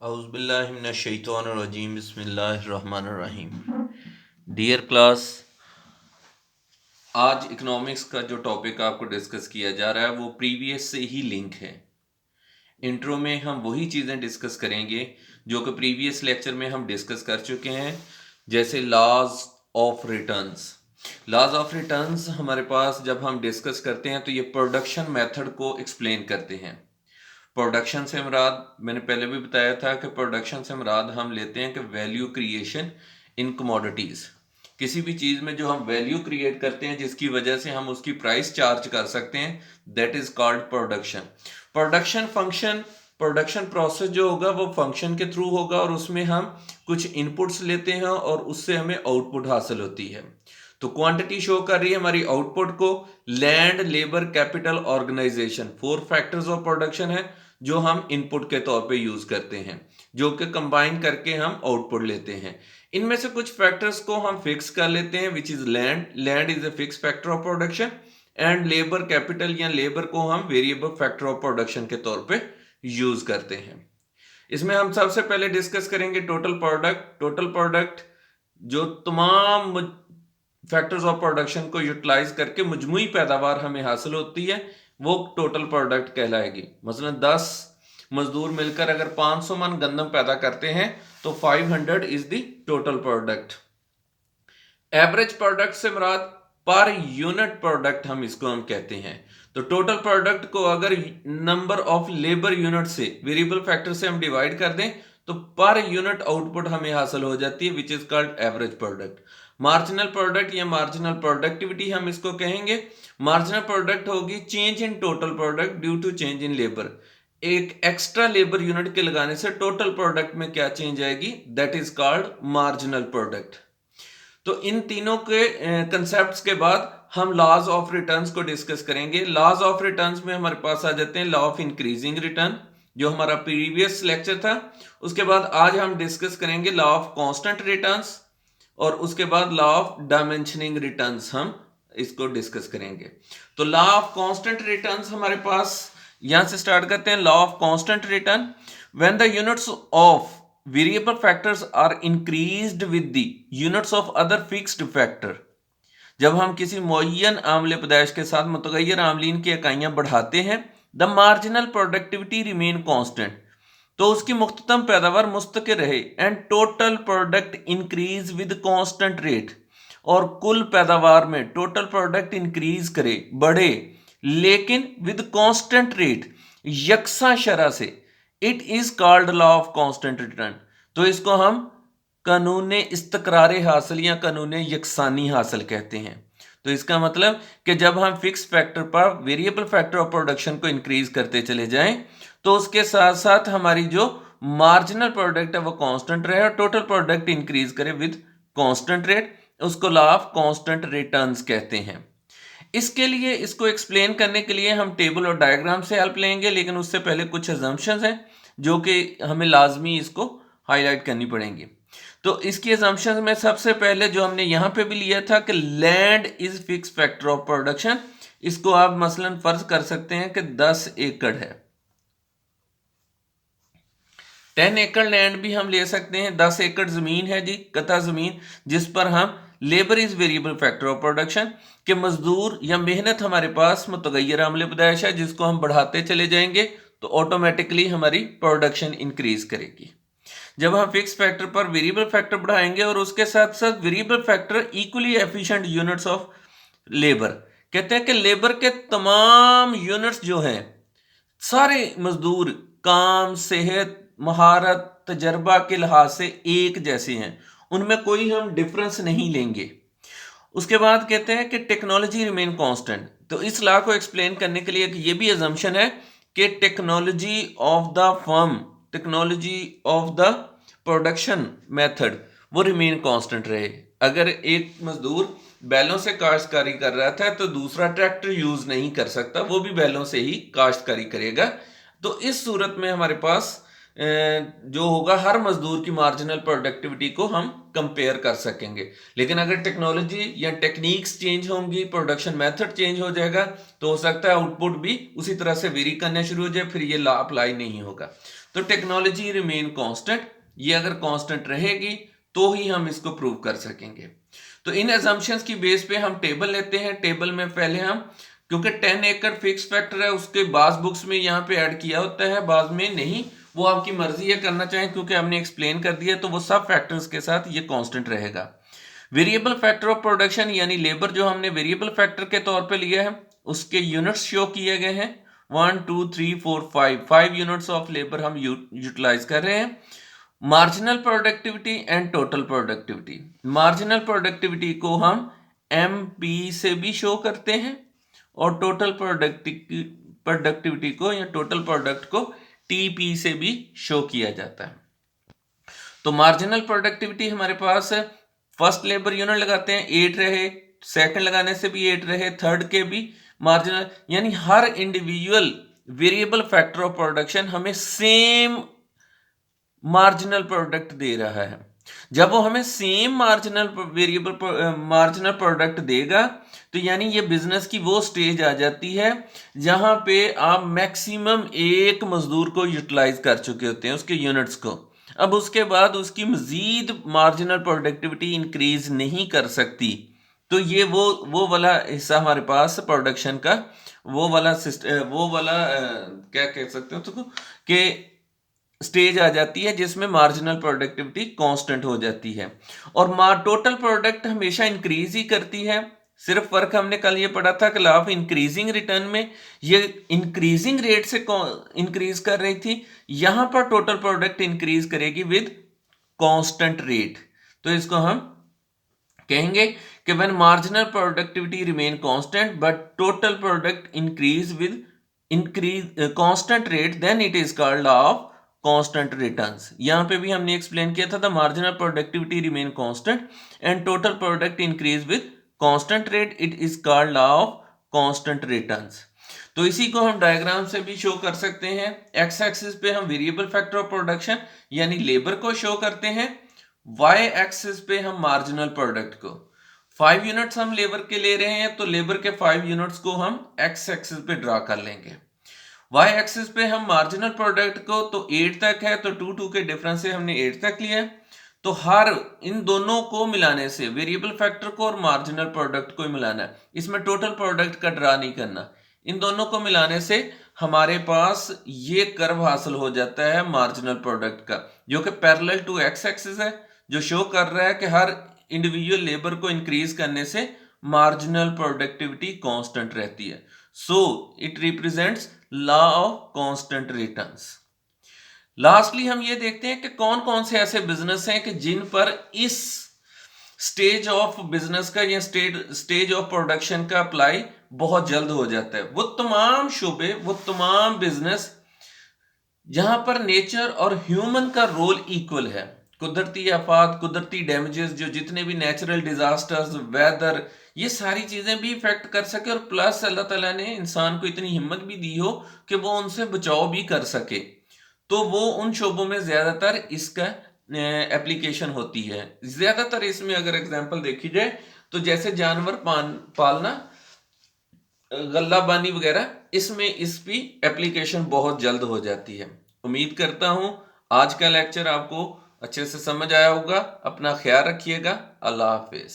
औज़ुबिल्लाहिमिनश्शैतानिर्रजीम बिस्मिल्लाहिर्रहमानिर्रहीम। Dear class, आज economics का जो टॉपिक आपको डिस्कस किया जा रहा है वो प्रीवियस से ही लिंक है। इंट्रो में हम वही चीज़ें डिस्कस करेंगे जो कि प्रीवियस लेक्चर में हम डिस्कस कर चुके हैं, जैसे laws of returns. Laws of returns हमारे पास जब हम डिस्कस करते हैं तो ये प्रोडक्शन मेथड को एक्सप्लेन करते हैं। प्रोडक्शन से मुराद मैंने पहले भी बताया था कि प्रोडक्शन से मुराद हम लेते हैं कि वैल्यू क्रिएशन इन कमोडिटीज़। किसी भी चीज़ में जो हम वैल्यू क्रिएट करते हैं जिसकी वजह से हम उसकी प्राइस चार्ज कर सकते हैं, that is called production. Production function, production process जो होगा वो फंक्शन के थ्रू होगा और उसमें हम कुछ इनपुट्स लेते हैं और उससे हमें आउटपुट हासिल होती है। तो क्वांटिटी शो कर रही है हमारी आउटपुट को। Land, labour, capital, organisation, 4 factors of production है जो हम इनपुट के तौर पे यूज करते हैं, जो कि कंबाइन करके हम आउटपुट लेते हैं। इनमें से कुछ फैक्टर्स को हम फिक्स कर लेते हैं, which is land. Land is a fix factor of production. And labour, capital या लेबर को हम वेरिएबल फैक्टर ऑफ प्रोडक्शन के तौर पे यूज करते हैं। इसमें हम सबसे पहले डिस्कस करेंगे टोटल प्रोडक्ट। टोटल प्रोडक्ट जो तमाम फैक्टर्स ऑफ प्रोडक्शन को यूटिलाइज करके मजमुई पैदावार हमें हासिल होती है, वो टोटल प्रोडक्ट कहलाएगी। मसलन 10 मजदूर मिलकर अगर 500 मन गंदम पैदा करते हैं तो 500 is the total product. Average product से मुराद पर यूनिट प्रोडक्ट हम कहते हैं। तो टोटल प्रोडक्ट को अगर नंबर ऑफ लेबर यूनिट से, वेरिएबल फैक्टर से हम डिवाइड कर दें तो पर यूनिट आउटपुट हमें हासिल हो जाती है, which is called average product. Marginal product या मार्जिनल प्रोडक्टिविटी हम इसको कहेंगे। मार्जिनल प्रोडक्ट होगी change in total product due to change in labour. एक एक्स्ट्रा लेबर यूनिट के लगाने से टोटल प्रोडक्ट में क्या चेंज आएगी, that is called marginal product. तो इन तीनों के कंसेप्ट्स के बाद हम लॉज ऑफ रिटर्न्स को डिस्कस करेंगे। लॉज ऑफ रिटर्न्स में हमारे पास आ जाते हैं लॉ ऑफ इंक्रीजिंग रिटर्न, जो हमारा प्रीवियस लेक्चर था। उसके बाद आज हम डिस्कस करेंगे लॉ ऑफ कांस्टेंट रिटर्न्स, और उसके बाद लॉ ऑफ डायमेंशनिंग रिटर्न्स हम इसको डिस्कस करेंगे। तो लॉ ऑफ कांस्टेंट रिटर्न्स हमारे पास, यहां से स्टार्ट करते हैं। Law of constant return, when the units of variable factors are increased with the units of other fixed factor। जब हम किसी मुअय्यन आमले पैदाइश के साथ मुतगय्यर आमलीन की इकाइयां बढ़ाते हैं, the marginal productivity remain constant, तो उसकी मुख्ततम पैदावार मुस्तकिर रहे। And total product increase with constant rate, और कुल पैदावार में टोटल प्रोडक्ट इंक्रीज करे, बढ़े, लेकिन विद कांस्टेंट रेट, यकसा शरह से। It is called law of constant return. तो इसको हम कानून इस्तकरार हासिल या कानून यकसानी हासिल कहते हैं। तो इसका मतलब कि जब हम फिक्स फैक्टर पर वेरिएबल फैक्टर ऑफ प्रोडक्शन को इंक्रीज करते चले जाएं तो उसके साथ साथ हमारी जो मार्जिनल प्रोडक्ट है वो कांस्टेंट रहे और टोटल प्रोडक्ट इंक्रीज करे विद कांस्टेंट रेट, उसको लॉ ऑफ कांस्टेंट रिटर्न्स कहते हैं। इसके लिए, इसको एक्सप्लेन करने के लिए हम टेबल और डायग्राम से हेल्प लेंगे, लेकिन उससे पहले कुछ अजम्पशंस हैं जो कि हमें लाजमी इसको हाईलाइट करनी पड़ेंगी। तो इसकी अजम्पशंस में सबसे पहले जो हमने यहाँ पे भी लिया था कि land is fix factor of production, इसको आप मसलन फर्ज कर सकते हैं कि 10 एकड़ है। 10 एकड़ लैंड भी हम ले सकते हैं। 10 एकड़ जमीन है जी, कता जमीन, जिस पर हम labour is variable factor of production के मजदूर या मेहनत हमारे पास मुतगय्यर आमले पैदाइश है, जिसको हम बढ़ाते चले जाएंगे तो ऑटोमेटिकली हमारी प्रोडक्शन इंक्रीज करेगी। जब हम फिक्स फैक्टर पर वेरिएबल फैक्टर बढ़ाएंगे और उसके साथ साथ variable factor equally efficient units of labour, कहते हैं कि लेबर के तमाम यूनिट्स जो हैं, सारे मजदूर काम, सेहत, महारत, तजर्बा के लिहाज से एक जैसे हैं, उनमें कोई हम डिफरेंस नहीं लेंगे। उसके बाद कहते हैं कि टेक्नोलॉजी रिमेन कांस्टेंट। तो इस लॉ को एक्सप्लेन करने के लिए ये भी अजम्पशन है कि technology of the firm, technology of the production method वो रिमेन कांस्टेंट रहे। अगर एक मजदूर बैलों से काश्तकारी कर रहा था तो दूसरा ट्रैक्टर यूज नहीं कर सकता, वो भी बैलों से ही काश्तकारी करेगा। तो इस सूरत में हमारे पास जो होगा हर मजदूर की मार्जिनल प्रोडक्टिविटी को हम कंपेयर कर सकेंगे। लेकिन अगर टेक्नोलॉजी या टेक्निक्स चेंज होंगी, प्रोडक्शन मेथड चेंज हो जाएगा, तो हो सकता है आउटपुट भी उसी तरह से वेरी करना शुरू हो जाए, फिर ये लॉ अप्लाई नहीं होगा। तो टेक्नोलॉजी रिमेन कांस्टेंट, ये अगर कांस्टेंट रहेगी तो ही हम इसको प्रूव कर सकेंगे। तो इन एजम्पशंस की बेस पे हम टेबल लेते हैं। टेबल में पहले हम, क्योंकि 10 एकड़ फिक्स फैक्टर है, उसके बाद बुक्स में यहाँ पे ऐड किया होता है, बाद में नहीं, वो आपकी मर्जी है करना चाहें, क्योंकि हमने एक्सप्लेन कर दिया, तो वो सब फैक्टर्स के साथ ये कांस्टेंट रहेगा। वेरिएबल फैक्टर ऑफ प्रोडक्शन यानी लेबर जो हमने वेरिएबल फैक्टर के तौर पे लिया है, उसके यूनिट्स शो किए गए हैं 1 2 3 4 5 यूनिट्स ऑफ लेबर हम यूटिलाइज कर रहे हैं। Marginal productivity and total productivity, marginal productivity को हम MP से भी शो करते हैं और टोटल प्रोडक्टिविटी को या टोटल प्रोडक्ट को TP से भी शो किया जाता है। तो मार्जिनल प्रोडक्टिविटी हमारे पास है, फर्स्ट लेबर यूनिट लगाते हैं 8 रहे, सेकंड लगाने से भी 8 रहे, थर्ड के भी मार्जिनल, यानी हर individual variable factor of production हमें सेम मार्जिनल प्रोडक्ट दे रहा है। जब वो हमें सेम मार्जिनल प्रोडक्ट देगा, तो यानी ये बिजनेस की वो स्टेज आ जाती है जहां पे आप मैक्सिमम एक मजदूर को यूटिलाइज कर चुके होते हैं, उसके यूनिट्स को। अब उसके बाद उसकी मजीद मार्जिनल प्रोडक्टिविटी इंक्रीज नहीं कर सकती। तो ये वो वाला हिस्सा हमारे पास प्रोडक्शन का, वो वाला क्या कह सकते हो तो कि स्टेज आ जाती है जिसमें मार्जिनल प्रोडक्टिविटी कांस्टेंट हो जाती है, और टोटल प्रोडक्ट हमेशा इंक्रीज ही करती है। सिर्फ फर्क हमने कल ये पढ़ा था कि लॉ ऑफ इंक्रीजिंग रिटर्न में ये इंक्रीजिंग रेट से इंक्रीज कर रही थी, यहां पर टोटल प्रोडक्ट इंक्रीज करेगी विद कांस्टेंट रेट। तो इसको हम कहेंगे कि when marginal productivity remain constant but total product increase with constant rate, then it is called law of constant returns. यहां पे भी हमने एक्सप्लेन किया था, the marginal productivity remain constant and total product increase with constant rate, it is called law of constant returns. तो इसी को हम डायग्राम से भी शो कर सकते हैं। एक्स एक्सिस पे हम वेरिएबल फैक्टर ऑफ प्रोडक्शन यानी लेबर को शो करते हैं, वाई एक्सिस पे हम मार्जिनल प्रोडक्ट को। 5 यूनिट्स हम लेबर के ले रहे हैं, तो लेबर के 5 यूनिट्स को हम एक्स एक्सिस पे ड्रा कर लेंगे। वाई एक्सिस पे हम मार्जिनल प्रोडक्ट को, तो 8 तक है, तो 2 के डिफरेंस से हमने 8 तक लिया है। तो हर इन दोनों को मिलाने से, वेरिएबल फैक्टर को और मार्जिनल प्रोडक्ट को मिलाना है, इसमें टोटल प्रोडक्ट का ड्रा नहीं करना। इन दोनों को मिलाने से हमारे पास ये कर्व हासिल हो जाता है मार्जिनल प्रोडक्ट का, जो कि पैरेलल टू एक्स एक्सिस है, जो शो कर रहा है कि हर इंडिविजुअल लेबर को इंक्रीज करने से मार्जिनल प्रोडक्टिविटी कांस्टेंट रहती है। So it represents law of constant returns. Lastly हम ये देखते हैं कि कौन कौन से ऐसे बिजनेस हैं कि जिन पर इस स्टेज ऑफ बिजनेस का या स्टेज ऑफ प्रोडक्शन का अप्लाई बहुत जल्द हो जाता है। वो तमाम शोबे, वो तमाम बिजनेस जहां पर नेचर और ह्यूमन का रोल इक्वल है। कुदरती आफात, कुदरती डैमेजेस, जो जितने भी नेचुरल डिजास्टर्स, वेदर, ये सारी चीजें भी इफेक्ट कर सके, और प्लस अल्लाह ताला ने इंसान को इतनी हिम्मत भी दी हो कि वो उनसे बचाव भी कर सके, तो वो उन शोबों में ज्यादातर इसका एप्लीकेशन होती है। ज्यादातर इसमें अगर एग्जांपल देखी जाए तो जैसे जानवर पालना, गल्लाबानी वगैरह, इसमें इसकी एप्लीकेशन बहुत जल्द हो जाती है। उम्मीद करता हूं आज का लेक्चर आपको अच्छे से समझ आया होगा। अपना ख्याल रखिएगा। अल्लाह हाफिज।